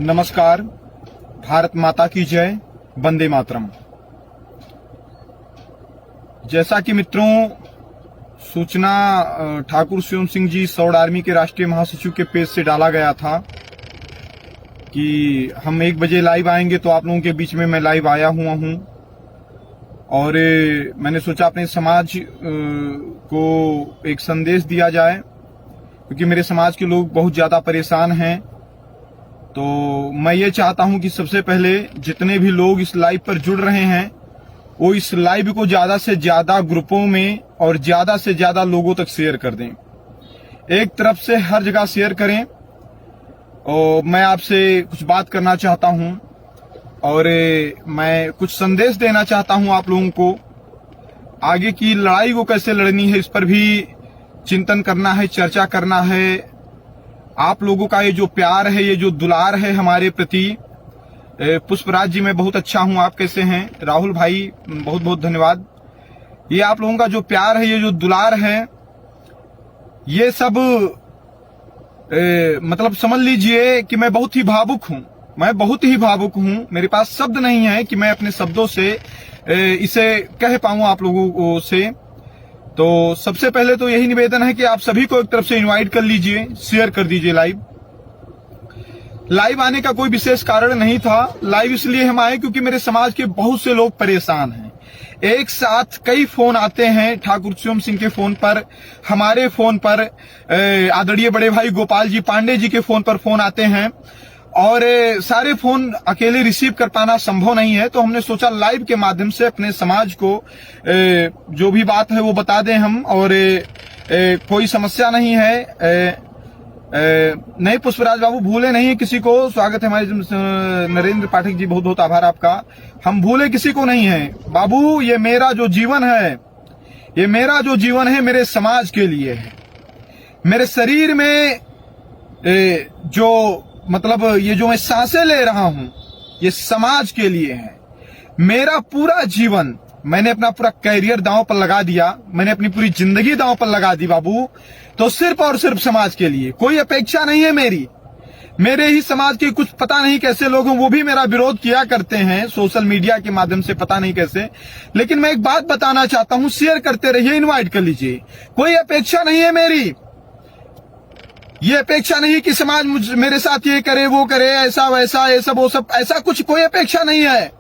नमस्कार। भारत माता की जय। वंदे मातरम। जैसा कि मित्रों सूचना ठाकुर शिवम सिंह जी सौड़ आर्मी के राष्ट्रीय महासचिव के पेज से डाला गया था कि हम 1 बजे लाइव आएंगे, तो आप लोगों के बीच में मैं लाइव आया हुआ हूं और मैंने सोचा अपने समाज को एक संदेश दिया जाए, क्योंकि मेरे समाज के लोग बहुत ज्यादा परेशान हैं। तो मैं ये चाहता हूं कि सबसे पहले जितने भी लोग इस लाइव पर जुड़ रहे हैं वो इस लाइव को ज्यादा से ज्यादा ग्रुपों में और ज्यादा से ज्यादा लोगों तक शेयर कर दें। एक तरफ से हर जगह शेयर करें। और मैं आपसे कुछ बात करना चाहता हूं और मैं कुछ संदेश देना चाहता हूं आप लोगों को। आगे की लड़ाई को कैसे लड़नी है इस पर भी चिंतन करना है, चर्चा करना है। आप लोगों का ये जो प्यार है, ये जो दुलार है हमारे प्रति। पुष्पराज जी मैं बहुत अच्छा हूं, आप कैसे हैं? राहुल भाई बहुत बहुत धन्यवाद। ये आप लोगों का जो प्यार है, ये जो दुलार है, ये सब मतलब समझ लीजिए कि मैं बहुत ही भावुक हूं। मैं बहुत ही भावुक हूं। मेरे पास शब्द नहीं है कि मैं अपने शब्दों से इसे कह पाऊं आप लोगों से। तो सबसे पहले तो यही निवेदन है कि आप सभी को एक तरफ से इनवाइट कर लीजिए, शेयर कर दीजिए। लाइव आने का कोई विशेष कारण नहीं था। लाइव इसलिए हम आए क्योंकि मेरे समाज के बहुत से लोग परेशान हैं। एक साथ कई फोन आते हैं, ठाकुर शिवम सिंह के फोन पर, हमारे फोन पर, आदरणीय बड़े भाई गोपाल जी पांडे जी के फोन पर फोन आते हैं और सारे फोन अकेले रिसीव कर पाना संभव नहीं है। तो हमने सोचा लाइव के माध्यम से अपने समाज को जो भी बात है वो बता दें हम। और कोई समस्या नहीं है। नहीं पुष्पराज बाबू भूले नहीं किसी को। स्वागत है हमारे नरेंद्र पाठक जी, बहुत बहुत आभार आपका। हम भूले किसी को नहीं है बाबू। ये मेरा जो जीवन है, ये मेरा जो जीवन है मेरे समाज के लिए है। मेरे शरीर में जो मतलब ये जो मैं सांसें ले रहा हूं ये समाज के लिए है। मेरा पूरा जीवन, मैंने अपना पूरा कैरियर दांव पर लगा दिया, मैंने अपनी पूरी जिंदगी दांव पर लगा दी बाबू, तो सिर्फ और सिर्फ समाज के लिए। कोई अपेक्षा नहीं है मेरी। मेरे ही समाज के कुछ पता नहीं कैसे लोग हैं, वो भी मेरा विरोध किया करते हैं सोशल मीडिया के माध्यम से, पता नहीं कैसे। लेकिन मैं एक बात बताना चाहता हूं, शेयर करते रहिए, इनवाइट कर लीजिए। कोई अपेक्षा नहीं है मेरी। ये अपेक्षा नहीं कि समाज मेरे साथ ये करे वो करे, ऐसा वैसा, ये सब वो सब, ऐसा कुछ कोई अपेक्षा नहीं है।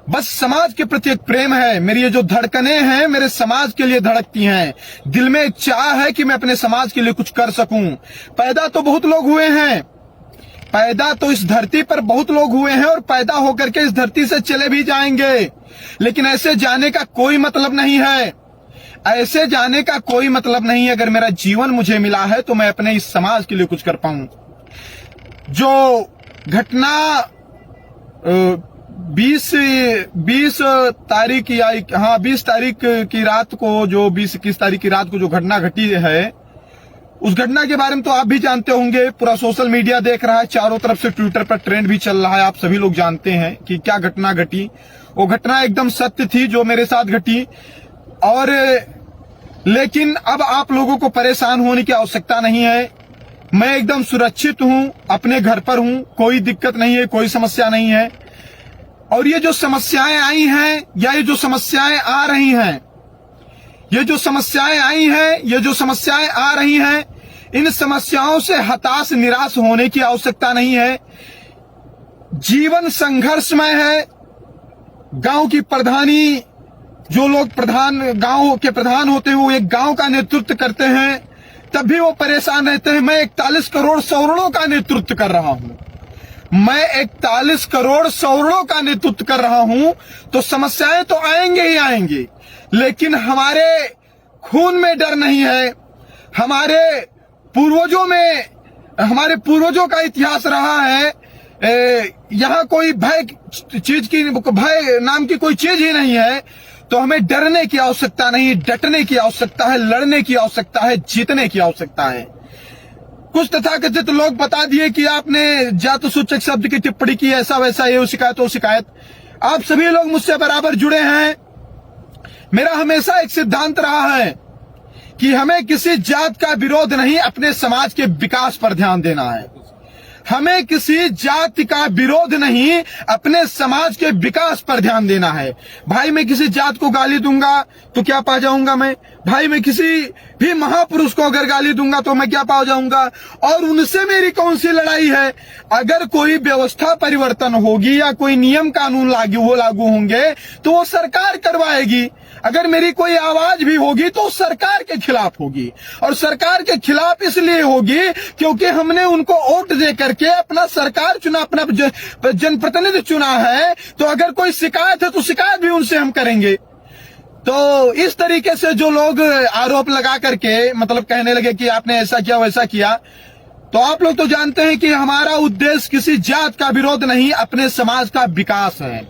बस समाज के प्रति एक प्रेम है। मेरी ये जो धड़कनें हैं मेरे समाज के लिए धड़कती हैं। दिल में एक चाह है कि मैं अपने समाज के लिए कुछ कर सकूं। पैदा तो बहुत लोग हुए हैं, पैदा तो इस धरती पर बहुत लोग हुए हैं और पैदा होकर के इस धरती से चले भी जाएंगे। लेकिन ऐसे जाने का कोई मतलब नहीं है। ऐसे जाने का कोई मतलब नहीं है। अगर मेरा जीवन मुझे मिला है तो मैं अपने इस समाज के लिए कुछ कर पाऊं। जो घटना 20 तारीख या 20 तारीख की रात को, जो 20-21 तारीख की रात को जो घटना घटी है, उस घटना के बारे में तो आप भी जानते होंगे। पूरा सोशल मीडिया देख रहा है, चारों तरफ से ट्विटर पर ट्रेंड भी चल रहा है। आप सभी लोग जानते हैं कि क्या घटना घटी। वो घटना एकदम सत्य थी जो मेरे साथ घटी। और लेकिन अब आप लोगों को परेशान होने की आवश्यकता नहीं है। मैं एकदम सुरक्षित हूं, अपने घर पर हूं, कोई दिक्कत नहीं है, कोई समस्या नहीं है। और ये जो समस्याएं आई हैं या ये जो समस्याएं आ रही हैं, ये जो समस्याएं आई हैं, ये जो समस्याएं आ रही हैं, इन समस्याओं से हताश निराश होने की आवश्यकता नहीं है। जीवन संघर्षमय है। गांव की प्रधानी, जो लोग गांव के प्रधान होते हैं, वो एक गांव का नेतृत्व करते हैं, तब भी वो परेशान रहते हैं। मैं 41 करोड़ सवर्णों का नेतृत्व कर रहा हूं। मैं 41 करोड़ सवर्णों का नेतृत्व कर रहा हूं। तो समस्याएं तो आएंगे ही आएंगे, लेकिन हमारे खून में डर नहीं है। हमारे पूर्वजों का इतिहास रहा है। यहां कोई भय नाम की कोई चीज ही नहीं है। तो हमें डरने की आवश्यकता नहीं, डटने की आवश्यकता है, लड़ने की आवश्यकता है, जीतने की आवश्यकता है। कुछ तथाकथित लोग बता दिए कि आपने जात सूचक शब्द की टिप्पणी की, ऐसा वैसा, ये शिकायत वो शिकायत। आप सभी लोग मुझसे बराबर जुड़े हैं। मेरा हमेशा एक सिद्धांत रहा है कि हमें किसी जात का विरोध नहीं, अपने समाज के विकास पर ध्यान देना है। हमें किसी जाति का विरोध नहीं, अपने समाज के विकास पर ध्यान देना है। भाई मैं किसी जात को गाली दूंगा तो क्या पा जाऊंगा मैं? भाई मैं किसी भी महापुरुष को अगर गाली दूंगा तो मैं क्या पा जाऊंगा? और उनसे मेरी कौन सी लड़ाई है? अगर कोई व्यवस्था परिवर्तन होगी या कोई नियम कानून लागू होंगे तो वो सरकार करवाएगी। अगर मेरी कोई आवाज भी होगी तो सरकार के खिलाफ होगी, और सरकार के खिलाफ इसलिए होगी क्योंकि हमने उनको वोट दे करके अपना सरकार चुना, अपना जनप्रतिनिधि चुना है। तो अगर कोई शिकायत है तो शिकायत भी उनसे हम करेंगे। तो इस तरीके से जो लोग आरोप लगा करके मतलब कहने लगे कि आपने ऐसा किया वैसा किया, तो आप लोग तो जानते हैं कि हमारा उद्देश्य किसी जात का विरोध नहीं, अपने समाज का विकास है।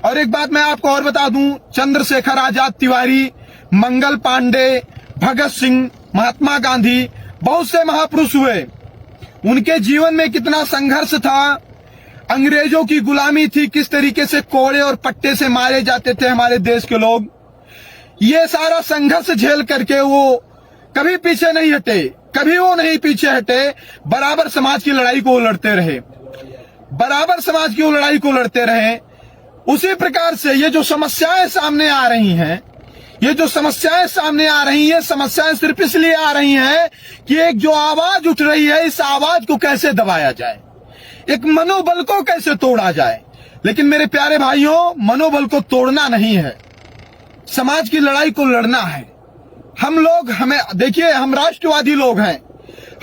और एक बात मैं आपको और बता दूं, चंद्रशेखर आजाद तिवारी, मंगल पांडे, भगत सिंह, महात्मा गांधी, बहुत से महापुरुष हुए। उनके जीवन में कितना संघर्ष था, अंग्रेजों की गुलामी थी, किस तरीके से कोड़े और पट्टे से मारे जाते थे हमारे देश के लोग। ये सारा संघर्ष झेल करके वो कभी पीछे नहीं हटे, कभी वो नहीं पीछे हटे, बराबर समाज की लड़ाई को लड़ते रहे, बराबर समाज की लड़ाई को लड़ते रहे। उसी प्रकार से ये जो समस्याएं सामने आ रही हैं, ये जो समस्याएं सामने आ रही हैं, समस्याएं सिर्फ इसलिए आ रही हैं कि एक जो आवाज उठ रही है, इस आवाज को कैसे दबाया जाए, एक मनोबल को कैसे तोड़ा जाए। लेकिन मेरे प्यारे भाइयों, मनोबल को तोड़ना नहीं है, समाज की लड़ाई को लड़ना है। हम लोग, हमें देखिए, हम राष्ट्रवादी लोग हैं।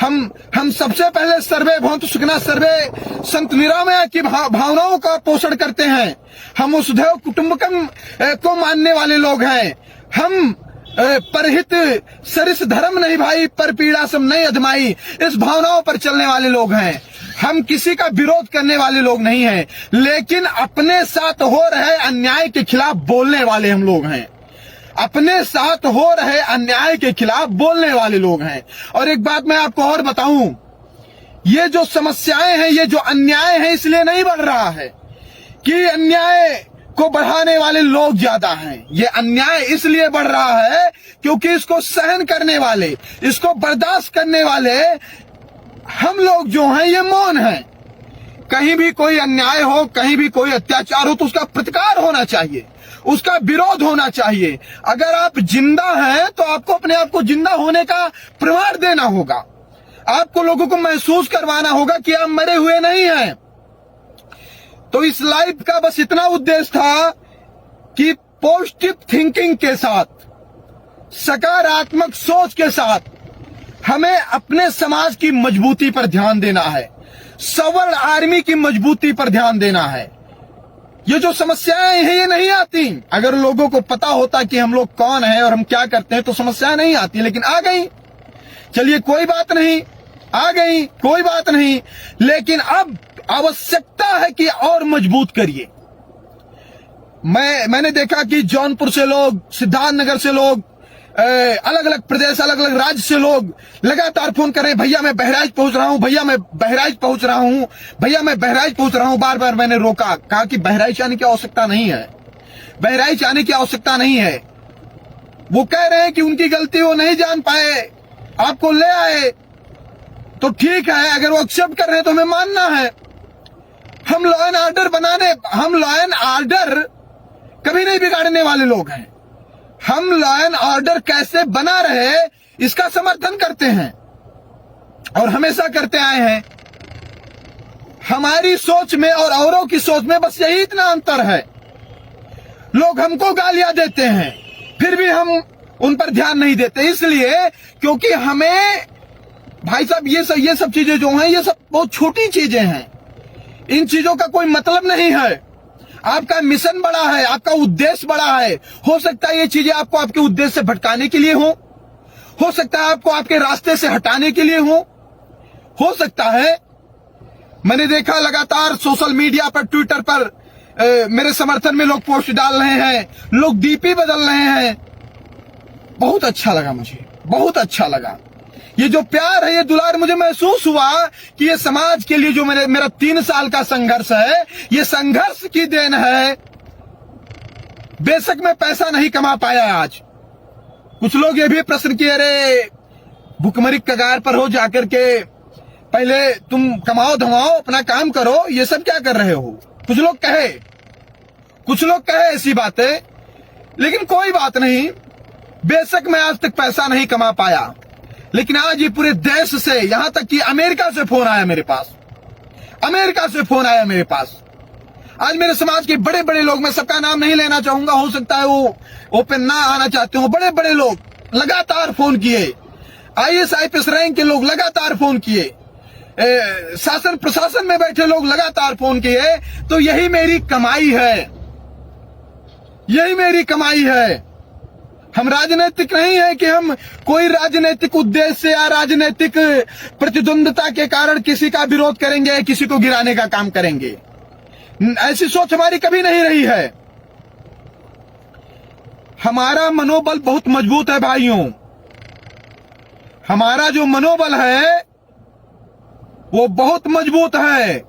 हम सबसे पहले सर्वे भवन्तु सुखिनः सर्वे संत निरामया की भावनाओं का पोषण करते हैं। हम वसुधैव कुटुंबकम को मानने वाले लोग हैं। हम परहित सरिस धर्म नहीं भाई, पर पीड़ा सम नहीं अधमाई, इस भावनाओं पर चलने वाले लोग हैं। हम किसी का विरोध करने वाले लोग नहीं हैं, लेकिन अपने साथ हो रहे अन्याय के खिलाफ बोलने वाले हम लोग हैं। अपने साथ हो रहे अन्याय के खिलाफ बोलने वाले लोग हैं। और एक बात मैं आपको और बताऊं, ये जो समस्याएं हैं, ये जो अन्याय है, इसलिए नहीं बढ़ रहा है कि अन्याय को बढ़ाने वाले लोग ज्यादा हैं। ये अन्याय इसलिए बढ़ रहा है क्योंकि इसको सहन करने वाले, इसको बर्दाश्त करने वाले हम लोग जो हैं ये मौन हैं। कहीं भी कोई अन्याय हो, कहीं भी कोई अत्याचार हो तो उसका प्रतिकार होना चाहिए, उसका विरोध होना चाहिए। अगर आप जिंदा हैं तो आपको अपने आप को जिंदा होने का प्रमाण देना होगा। आपको लोगों को महसूस करवाना होगा कि आप मरे हुए नहीं हैं। तो इस लाइफ का बस इतना उद्देश्य था कि पॉजिटिव थिंकिंग के साथ, सकारात्मक सोच के साथ हमें अपने समाज की मजबूती पर ध्यान देना है, सवर्ण आर्मी की मजबूती पर ध्यान देना है। ये जो समस्याएं हैं ये नहीं आती। अगर लोगों को पता होता कि हम लोग कौन हैं और हम क्या करते हैं तो समस्याएं नहीं आती, लेकिन आ गई। चलिए कोई बात नहीं, आ गई, कोई बात नहीं, लेकिन अब आवश्यकता है कि और मजबूत करिए। मैंने देखा कि जौनपुर से लोग, सिद्धार्थनगर से लोग, अलग अलग प्रदेश, अलग अलग राज्य से लोग लगातार फोन कर रहे हैं, भैया मैं बहराइच पहुंच रहा हूं, भैया मैं बहराइच पहुंच रहा हूं, भैया मैं बहराइच पहुंच रहा हूं। बार बार मैंने रोका, कहा कि बहराइच आने की आवश्यकता नहीं है, बहराइच आने की आवश्यकता नहीं है। वो कह रहे हैं कि उनकी गलती, वो नहीं जान पाए, आपको ले आए तो ठीक है। अगर वो एक्सेप्ट कर रहे हैं तो हमें मानना है। हम लॉ एंड ऑर्डर हम लॉ एंड ऑर्डर कभी नहीं बिगाड़ने वाले लोग हैं। हम लॉ एंड ऑर्डर कैसे बना रहे इसका समर्थन करते हैं और हमेशा करते आए हैं। हमारी सोच में और औरों की सोच में बस यही इतना अंतर है। लोग हमको गालियां देते हैं, फिर भी हम उन पर ध्यान नहीं देते, इसलिए क्योंकि हमें, भाई साहब, ये सब चीजें जो हैं, ये सब बहुत छोटी चीजें हैं। इन चीजों का कोई मतलब नहीं है। आपका मिशन बड़ा है, आपका उद्देश्य बड़ा है। हो सकता है ये चीजें आपको आपके उद्देश्य से भटकाने के लिए हो सकता है आपको आपके रास्ते से हटाने के लिए हो सकता है। मैंने देखा लगातार सोशल मीडिया पर, ट्विटर पर मेरे समर्थन में लोग पोस्ट डाल रहे हैं, लोग डीपी बदल रहे हैं। बहुत अच्छा लगा, मुझे बहुत अच्छा लगा। ये जो प्यार है, ये दुलार, मुझे महसूस हुआ कि ये समाज के लिए जो मेरा 3 साल का संघर्ष है, ये संघर्ष की देन है। बेशक मैं पैसा नहीं कमा पाया आज। कुछ लोग ये भी प्रश्न किए, अरे भुखमरी कगार पर हो जाकर के पहले तुम कमाओ धमाओ, अपना काम करो, ये सब क्या कर रहे हो? कुछ लोग कहे ऐसी बातें, लेकिन कोई बात नहीं। बेशक मैं आज तक पैसा नहीं कमा पाया, लेकिन आज ये पूरे देश से, यहां तक कि अमेरिका से फोन आया मेरे पास, आज मेरे समाज के बड़े बड़े लोग, मैं सबका नाम नहीं लेना चाहूंगा, हो सकता है वो ओपन ना आना चाहते हो, बड़े बड़े लोग लगातार फोन किए, IAS IPS रैंक के लोग लगातार फोन किए, शासन प्रशासन में बैठे लोग लगातार फोन किए। तो यही मेरी कमाई है। हम राजनीतिक नहीं है कि हम कोई राजनीतिक उद्देश्य या राजनीतिक प्रतिद्वंदता के कारण किसी का विरोध करेंगे, किसी को गिराने का काम करेंगे। ऐसी सोच हमारी कभी नहीं रही है। हमारा मनोबल बहुत मजबूत है भाइयों। हमारा जो मनोबल है वो बहुत मजबूत है।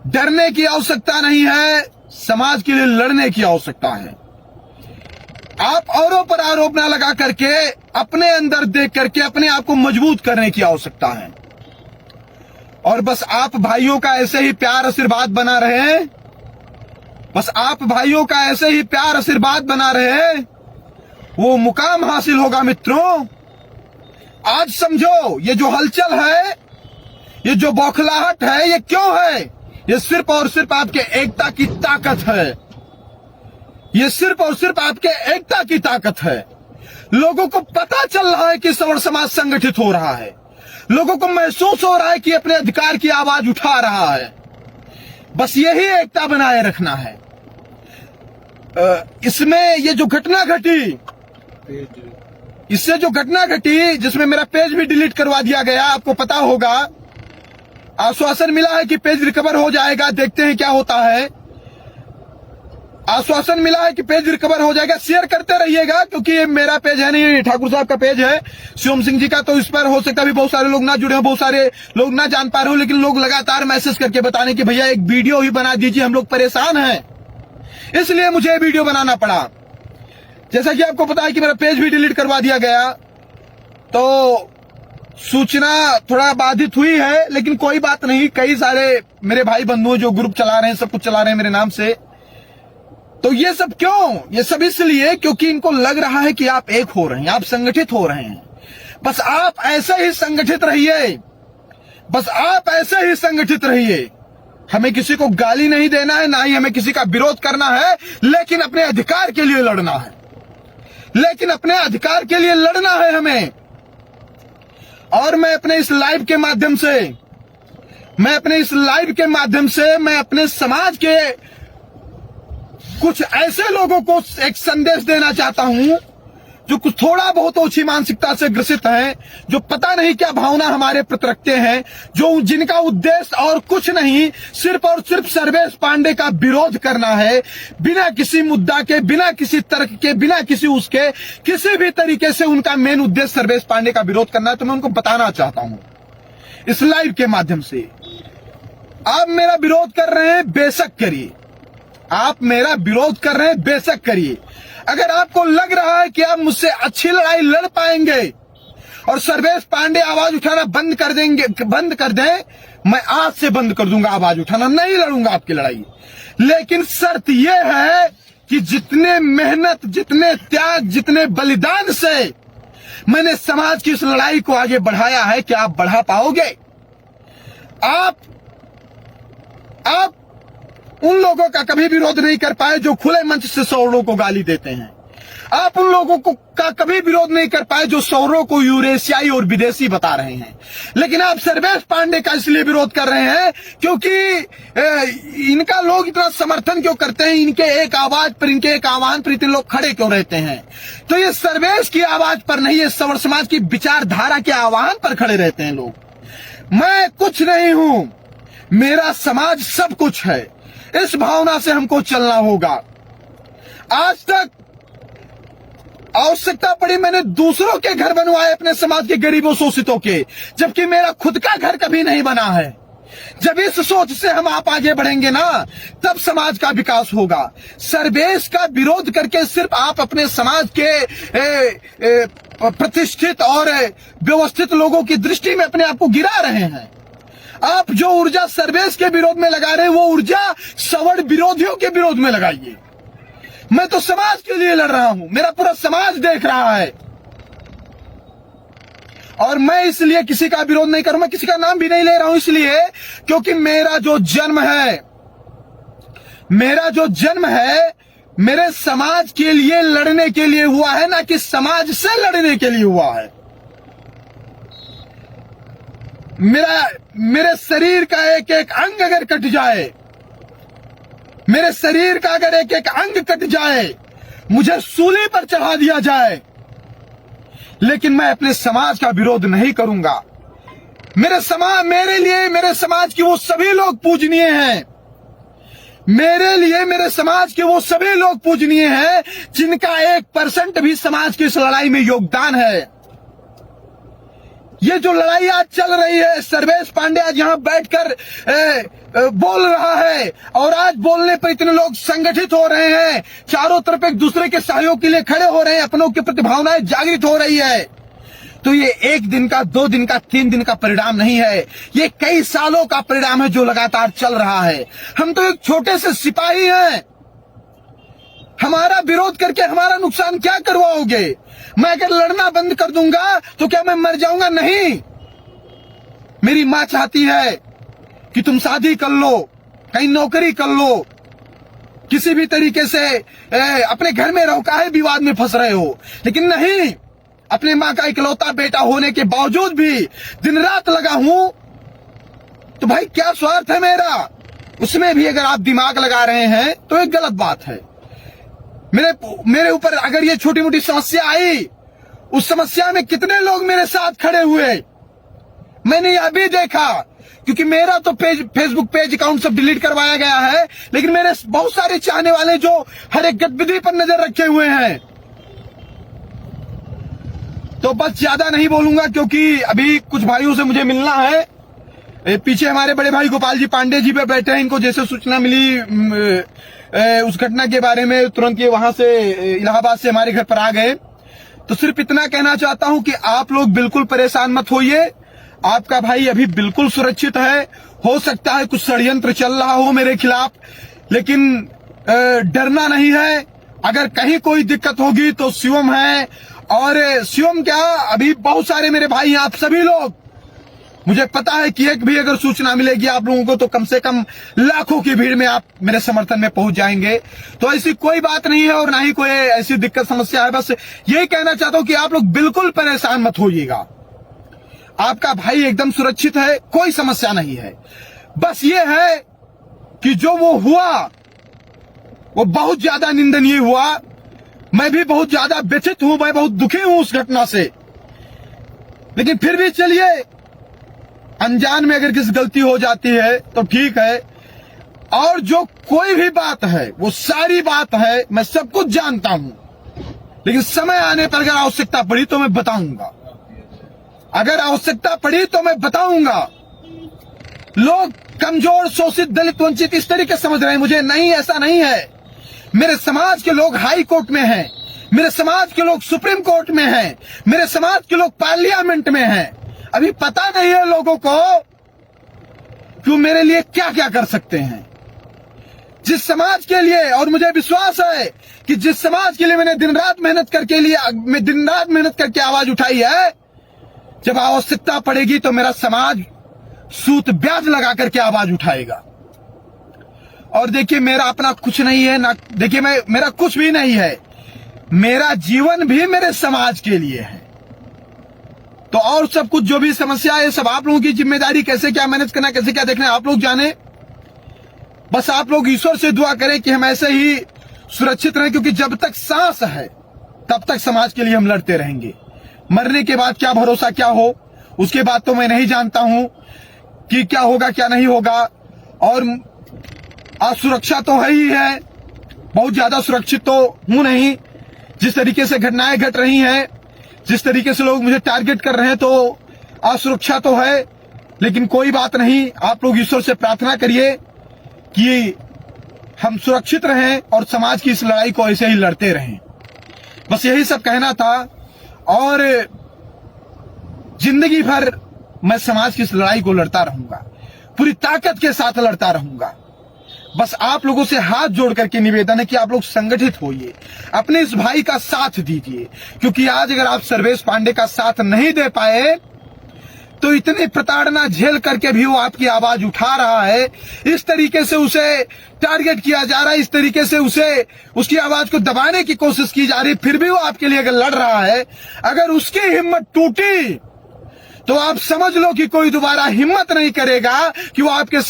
डरने की आवश्यकता नहीं है, समाज के लिए लड़ने की आवश्यकता है। आप औरों पर आरोप ना लगा करके अपने अंदर देख करके अपने आप को मजबूत करने की आवश्यकता है। और बस आप भाइयों का ऐसे ही प्यार आशीर्वाद बना रहे, वो मुकाम हासिल होगा मित्रों। आज समझो, ये जो हलचल है, ये जो बौखलाहट है, ये क्यों है? ये सिर्फ और सिर्फ आपके एकता की ताकत है। ये सिर्फ और सिर्फ आपके एकता की ताकत है। लोगों को पता चल रहा है कि सवर्ण समाज संगठित हो रहा है। लोगों को महसूस हो रहा है कि अपने अधिकार की आवाज उठा रहा है। बस यही एकता बनाए रखना है। इसमें ये जो घटना घटी, जिसमें मेरा पेज भी डिलीट करवा दिया गया, आपको पता होगा। आश्वासन मिला है कि पेज रिकवर हो जाएगा, देखते हैं क्या होता है। आश्वासन मिला है कि पेज रिकवर हो जाएगा। शेयर करते रहिएगा, क्योंकि ये मेरा पेज है नहीं, ठाकुर साहब का पेज है, शिवम सिंह जी का। तो इस पर हो सकता है भी बहुत सारे लोग ना जुड़े हो, बहुत सारे लोग ना जान पा रहे हो, लेकिन लोग लगातार मैसेज करके बताने कि भैया एक वीडियो ही बना दीजिए, हम लोग परेशान हैं, इसलिए मुझे वीडियो बनाना पड़ा। जैसा कि आपको पता है कि मेरा पेज भी डिलीट करवा दिया गया, तो सूचना थोड़ा बाधित हुई है, लेकिन कोई बात नहीं। कई सारे मेरे भाई बंधु जो ग्रुप चला रहे हैं, सब कुछ चला रहे हैं मेरे नाम से। तो ये सब क्यों? ये सब इसलिए क्योंकि इनको लग रहा है कि आप एक हो रहे हैं, आप संगठित हो रहे हैं। बस आप ऐसे ही संगठित रहिए। हमें किसी को गाली नहीं देना है, ना ही हमें किसी का विरोध करना है, लेकिन अपने अधिकार के लिए लड़ना है। हमें। और मैं अपने इस लाइव के माध्यम से मैं अपने समाज के कुछ ऐसे लोगों को एक संदेश देना चाहता हूं जो कुछ थोड़ा बहुत ओछी मानसिकता से ग्रसित हैं, जो पता नहीं क्या भावना हमारे प्रति रखते हैं, जिनका उद्देश्य और कुछ नहीं, सिर्फ और सिर्फ सर्वेश पांडे का विरोध करना है, बिना किसी मुद्दा के, बिना किसी तर्क के, बिना किसी किसी भी तरीके से उनका मेन उद्देश्य सर्वेश पांडे का विरोध करना है। तो मैं उनको बताना चाहता हूं इस लाइव के माध्यम से, आप मेरा विरोध कर रहे हैं, बेशक करिए। अगर आपको लग रहा है कि आप मुझसे अच्छी लड़ाई लड़ पाएंगे और सर्वेश पांडे आवाज उठाना बंद कर दें, मैं आज से बंद कर दूंगा आवाज उठाना, नहीं लड़ूंगा आपकी लड़ाई। लेकिन शर्त यह है कि जितने मेहनत, जितने त्याग, जितने बलिदान से मैंने समाज की इस लड़ाई को आगे बढ़ाया है, क्या आप बढ़ा पाओगे? आप उन लोगों का कभी विरोध नहीं कर पाए जो खुले मंच से सौरों को गाली देते हैं। आप उन लोगों का कभी विरोध नहीं कर पाए जो सौरों को यूरेशियाई और विदेशी बता रहे हैं। लेकिन आप सर्वेश पांडे का इसलिए विरोध कर रहे हैं क्योंकि इनका लोग इतना समर्थन क्यों करते हैं, इनके एक आवाज पर, इनके एक आह्वान पर इतने लोग खड़े क्यों रहते हैं? तो ये सर्वेश की आवाज पर नहीं, ये सवर्ण समाज की विचारधारा के आह्वान पर खड़े रहते हैं लोग। मैं कुछ नहीं हूं, मेरा समाज सब कुछ है। इस भावना से हमको चलना होगा। आज तक आवश्यकता पड़ी मैंने दूसरों के घर बनवाए, अपने समाज के गरीबों शोषितों के, जबकि मेरा खुद का घर कभी नहीं बना है। जब इस सोच से हम आप आगे बढ़ेंगे ना, तब समाज का विकास होगा। सर्वेश का विरोध करके सिर्फ आप अपने समाज के प्रतिष्ठित और व्यवस्थित लोगों की दृष्टि में अपने आप को गिरा रहे हैं। आप जो ऊर्जा सर्वेश के विरोध में लगा रहे हैं, वो ऊर्जा सवर्ण विरोधियों के विरोध में लगाइए। मैं तो समाज के लिए लड़ रहा हूं, मेरा पूरा समाज देख रहा है, और मैं इसलिए किसी का विरोध नहीं करूं, मैं किसी का नाम भी नहीं ले रहा हूं, इसलिए क्योंकि मेरा जो जन्म है मेरे समाज के लिए लड़ने के लिए हुआ है, ना कि समाज से लड़ने के लिए हुआ है। मेरे शरीर का एक एक अंग अगर कट जाए, मेरे शरीर का अगर एक एक अंग कट जाए, मुझे सूली पर चढ़ा दिया जाए, लेकिन मैं अपने समाज का विरोध नहीं करूंगा। मेरे लिए मेरे समाज के वो सभी लोग पूजनीय हैं। मेरे लिए मेरे समाज के वो सभी लोग पूजनीय हैं जिनका 1% भी समाज की इस लड़ाई में योगदान है। ये जो लड़ाई आज चल रही है, सर्वेश पांडे आज यहां बैठकर बोल रहा है, और आज बोलने पर इतने लोग संगठित हो रहे हैं, चारों तरफ एक दूसरे के सहयोग के लिए खड़े हो रहे हैं, अपनों की प्रति भावनाएं जागृत हो रही है। तो ये 1 दिन का, 2 दिन का, 3 दिन का परिणाम नहीं है, ये कई सालों का परिणाम है जो लगातार चल रहा है। हम तो एक छोटे से सिपाही हैं, हमारा विरोध करके हमारा नुकसान क्या करवाओगे? मैं अगर लड़ना बंद कर दूंगा तो क्या मैं मर जाऊंगा? नहीं। मेरी मां चाहती है कि तुम शादी कर लो, कहीं नौकरी कर लो, किसी भी तरीके से अपने घर में रहो, काहे विवाद में फंस रहे हो? लेकिन नहीं, अपने मां का इकलौता बेटा होने के बावजूद भी दिन रात लगा हूं, तो भाई क्या स्वार्थ है मेरा? उसमें भी अगर आप दिमाग लगा रहे हैं तो एक गलत बात है। मेरे ऊपर अगर ये छोटी मोटी समस्या आई, उस समस्या में कितने लोग मेरे साथ खड़े हुए, मैंने यह भी देखा, क्योंकि मेरा तो फेसबुक पेज अकाउंट सब डिलीट करवाया गया है, लेकिन मेरे बहुत सारे चाहने वाले जो हर एक गतिविधि पर नजर रखे हुए हैं। तो बस ज्यादा नहीं बोलूंगा, क्योंकि अभी कुछ भाइयों से मुझे मिलना है। पीछे हमारे बड़े भाई गोपाल जी पांडे जी पे बैठे हैं, इनको जैसे सूचना मिली उस घटना के बारे में, तुरंत ये वहां से इलाहाबाद से हमारे घर पर आ गए। तो सिर्फ इतना कहना चाहता हूं कि आप लोग बिल्कुल परेशान मत होइए, आपका भाई अभी बिल्कुल सुरक्षित है। हो सकता है कुछ षड्यंत्र चल रहा हो मेरे खिलाफ, लेकिन डरना नहीं है। अगर कहीं कोई दिक्कत होगी तो शिवम है, और शिवम क्या, अभी बहुत सारे मेरे भाई हैं, आप सभी लोग, मुझे पता है कि एक भी अगर सूचना मिलेगी आप लोगों को तो कम से कम लाखों की भीड़ में आप मेरे समर्थन में पहुंच जाएंगे। तो ऐसी कोई बात नहीं है, और ना ही कोई ऐसी दिक्कत समस्या है। बस यही कहना चाहता हूं कि आप लोग बिल्कुल परेशान मत होइएगा, आपका भाई एकदम सुरक्षित है, कोई समस्या नहीं है। बस ये है कि जो वो हुआ वो बहुत ज्यादा निंदनीय हुआ। मैं भी बहुत ज्यादा व्यथित हूं, मैं बहुत दुखी हूं उस घटना से, लेकिन फिर भी चलिए, अनजान में अगर किसी गलती हो जाती है तो ठीक है, और जो कोई भी बात है वो सारी बात है, मैं सब कुछ जानता हूं, लेकिन समय आने पर अगर आवश्यकता पड़ी तो मैं बताऊंगा, अगर आवश्यकता पड़ी तो मैं बताऊंगा। लोग कमजोर, शोषित, दलित, वंचित इस तरीके समझ रहे हैं मुझे, नहीं, ऐसा नहीं है। मेरे समाज के लोग हाई कोर्ट में हैं, मेरे समाज के लोग सुप्रीम कोर्ट में हैं, मेरे समाज के लोग पार्लियामेंट में हैं। अभी पता नहीं है लोगों को कि वो मेरे लिए क्या क्या कर सकते हैं। जिस समाज के लिए, और मुझे विश्वास है कि जिस समाज के लिए मैंने दिन रात मेहनत करके आवाज उठाई है, जब आवश्यकता पड़ेगी तो मेरा समाज सूत ब्याज लगा करके आवाज उठाएगा। और देखिए, मेरा अपना कुछ नहीं है ना, देखिए मेरा कुछ भी नहीं है, मेरा जीवन भी मेरे समाज के लिए है। तो और सब कुछ जो भी समस्या है, सब आप लोगों की जिम्मेदारी, कैसे क्या मैनेज करना, कैसे क्या देखना है, आप लोग जाने। बस आप लोग ईश्वर से दुआ करें कि हम ऐसे ही सुरक्षित रहें, क्योंकि जब तक सांस है तब तक समाज के लिए हम लड़ते रहेंगे। मरने के बाद क्या भरोसा क्या हो, उसके बाद तो मैं नहीं जानता हूं कि क्या होगा क्या नहीं होगा। और असुरक्षा तो है ही है, बहुत ज्यादा सुरक्षित तो हूं नहीं। जिस तरीके से घटनाएं घट रही हैं, जिस तरीके से लोग मुझे टारगेट कर रहे हैं, तो असुरक्षा तो है, लेकिन कोई बात नहीं। आप लोग ईश्वर से प्रार्थना करिए कि हम सुरक्षित रहें और समाज की इस लड़ाई को ऐसे ही लड़ते रहें। बस यही सब कहना था। और जिंदगी भर मैं समाज की इस लड़ाई को लड़ता रहूंगा, पूरी ताकत के साथ लड़ता रहूंगा। बस आप लोगों से हाथ जोड़ करके निवेदन है कि आप लोग संगठित होइए, अपने इस भाई का साथ दीजिए, क्योंकि आज अगर आप सर्वेश पांडे का साथ नहीं दे पाए तो इतनी प्रताड़ना झेल करके भी वो आपकी आवाज उठा रहा है। इस तरीके से उसे टारगेट किया जा रहा है, इस तरीके से उसे उसकी आवाज को दबाने की कोशिश की जा रही है, फिर भी वो आपके लिए अगर लड़ रहा है, अगर उसकी हिम्मत टूटी तो आप समझ लो कि कोई दोबारा हिम्मत नहीं करेगा कि वो आपके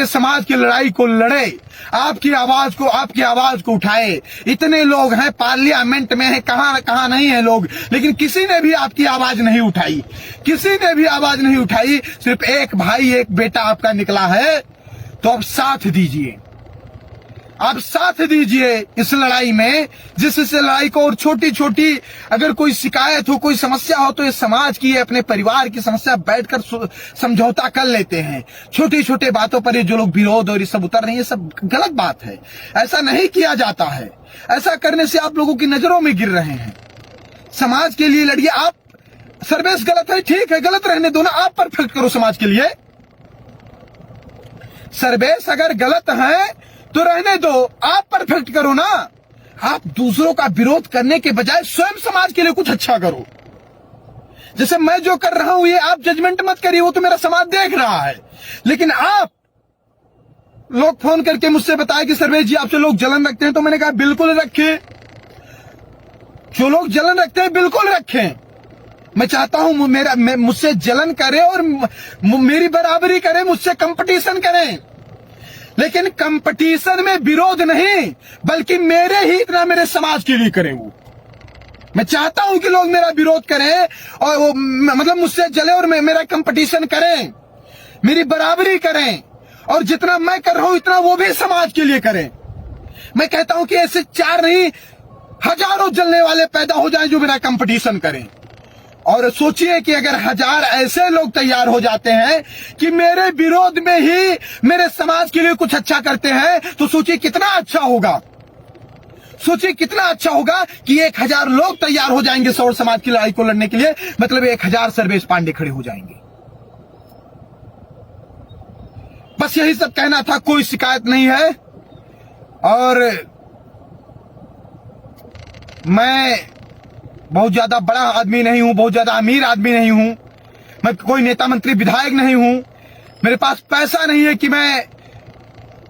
समाज की लड़ाई को लड़े, आपकी आवाज को उठाए। इतने लोग हैं, पार्लियामेंट में है, कहां नहीं है लोग, लेकिन किसी ने भी आपकी आवाज नहीं उठाई, किसी ने भी आवाज नहीं उठाई। सिर्फ एक भाई, एक बेटा आपका निकला है, तो आप साथ दीजिए, आप साथ दीजिए इस लड़ाई में, जिससे लड़ाई को और छोटी छोटी अगर कोई शिकायत हो, कोई समस्या हो, तो ये समाज की, अपने परिवार की समस्या बैठकर समझौता कर लेते हैं। छोटी छोटी बातों पर ये जो लोग विरोध और ये सब उतर रहे हैं, ये सब गलत बात है, ऐसा नहीं किया जाता है। ऐसा करने से आप लोगों की नजरों में गिर रहे हैं। समाज के लिए लड़िए। आप सर्वेश गलत है, ठीक है, गलत रहने दो ना, आप परफेक्ट करो समाज के लिए। सर्वेश अगर गलत है तो रहने दो, आप परफेक्ट करो ना। आप दूसरों का विरोध करने के बजाय स्वयं समाज के लिए कुछ अच्छा करो। जैसे मैं जो कर रहा हूं, ये आप जजमेंट मत करिए, वो तो मेरा समाज देख रहा है। लेकिन आप लोग फोन करके मुझसे बताए कि सर्वेश जी आपसे लोग जलन रखते हैं, तो मैंने कहा बिल्कुल रखें, जो लोग जलन रखते हैं बिल्कुल रखें। मैं चाहता हूं मुझसे जलन करे और मेरी बराबरी करे, मुझसे कंपटीशन करें, लेकिन कंपटीशन में विरोध नहीं, बल्कि मेरे हित ना मेरे समाज के लिए करें। वो मैं चाहता हूं कि लोग मेरा विरोध करें और वो मतलब मुझसे जले और मेरा कंपटीशन करें, मेरी बराबरी करें, और जितना मैं कर रहा हूं इतना वो भी समाज के लिए करें। मैं कहता हूं कि ऐसे 4 नहीं, हजारों जलने वाले पैदा हो जाएं जो मेरा कंपटीशन करें। और सोचिए कि अगर 1000 ऐसे लोग तैयार हो जाते हैं कि मेरे विरोध में ही मेरे समाज के लिए कुछ अच्छा करते हैं, तो सोचिए कितना अच्छा होगा। सोचिए कितना अच्छा होगा कि 1000 लोग तैयार हो जाएंगे सौर समाज की लड़ाई को लड़ने के लिए, मतलब 1000 सर्वेश पांडे खड़े हो जाएंगे। बस यही सब कहना था, कोई शिकायत नहीं है। और मैं बहुत ज्यादा बड़ा आदमी नहीं हूं, बहुत ज्यादा अमीर आदमी नहीं हूं, मैं कोई नेता मंत्री विधायक नहीं हूं, मेरे पास पैसा नहीं है कि मैं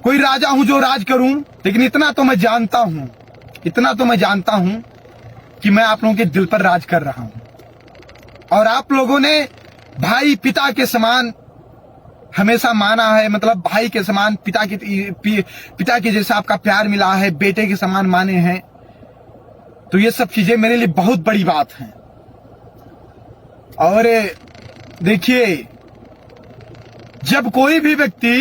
कोई राजा हूं जो राज करूं। लेकिन इतना तो मैं जानता हूं, इतना तो मैं जानता हूं कि मैं आप लोगों के दिल पर राज कर रहा हूं। और आप लोगों ने भाई पिता के समान हमेशा माना है, मतलब भाई के समान, पिता के जैसा आपका प्यार मिला है, बेटे के समान माने हैं। तो ये सब चीजें मेरे लिए बहुत बड़ी बात हैं। और देखिए, जब कोई भी व्यक्ति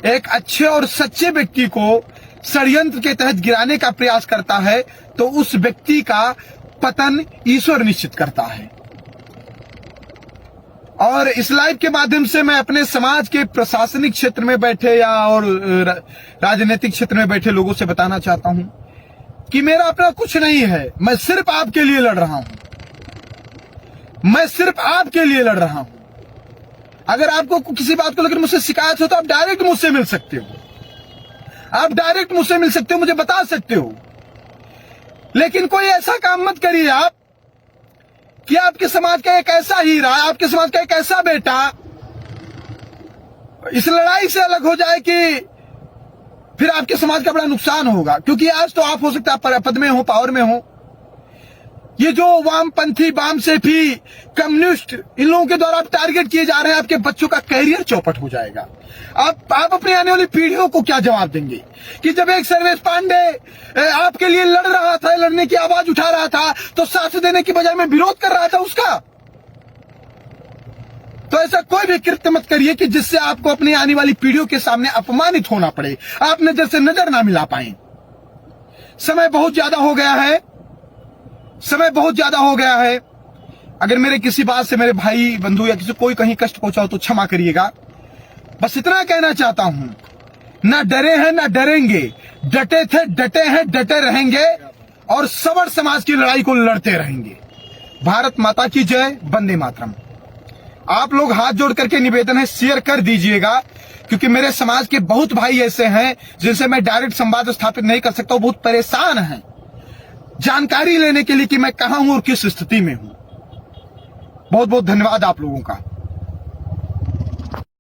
एक अच्छे और सच्चे व्यक्ति को षड्यंत्र के तहत गिराने का प्रयास करता है, तो उस व्यक्ति का पतन ईश्वर निश्चित करता है। और इस लाइव के माध्यम से मैं अपने समाज के प्रशासनिक क्षेत्र में बैठे या और राजनीतिक क्षेत्र में बैठे लोगों से बताना चाहता हूं कि मेरा अपना कुछ नहीं है, मैं सिर्फ आपके लिए लड़ रहा हूं, मैं सिर्फ आपके लिए लड़ रहा हूं। अगर आपको किसी बात को लेकर मुझसे शिकायत हो तो आप डायरेक्ट मुझसे मिल सकते हो, आप डायरेक्ट मुझसे मिल सकते हो, मुझे बता सकते हो। लेकिन कोई ऐसा काम मत करिए आप कि आपके समाज का एक ऐसा हीरा, आपके समाज का एक ऐसा बेटा इस लड़ाई से अलग हो जाए कि फिर आपके समाज का बड़ा नुकसान होगा। क्योंकि आज तो आप हो सकता है पद में हो, पावर में हो, ये जो वामपंथी, वाम से भी कम्युनिस्ट, इन लोगों के द्वारा आप टारगेट किए जा रहे हैं, आपके बच्चों का कैरियर चौपट हो जाएगा। आप अपनी आने वाली पीढ़ियों को क्या जवाब देंगे कि जब एक सर्वेश पांडे आपके लिए लड़ रहा था, लड़ने की आवाज उठा रहा था, तो साथ देने की बजाय मैं विरोध कर रहा था उसका। तो ऐसा कोई भी कृत्य मत करिए कि जिससे आपको अपनी आने वाली पीढ़ियों के सामने अपमानित होना पड़े, आप नजर से नजर ना मिला पाए। समय बहुत ज्यादा हो गया है, समय बहुत ज्यादा हो गया है। अगर मेरे किसी बात से मेरे भाई बंधु या किसी कोई कहीं कष्ट पहुंचा हो तो क्षमा करिएगा। बस इतना कहना चाहता हूं, ना डरे हैं ना डरेंगे, डटे थे डटे हैं डटे रहेंगे, और सवर्ण समाज की लड़ाई को लड़ते रहेंगे। भारत माता की जय, वंदे मातरम। आप लोग हाथ जोड़ करके निवेदन है, शेयर कर दीजिएगा, क्योंकि मेरे समाज के बहुत भाई ऐसे हैं जिनसे मैं डायरेक्ट संवाद स्थापित नहीं कर सकता हूं, बहुत परेशान हैं जानकारी लेने के लिए कि मैं कहां हूं और किस स्थिति में हूं। बहुत बहुत धन्यवाद आप लोगों का।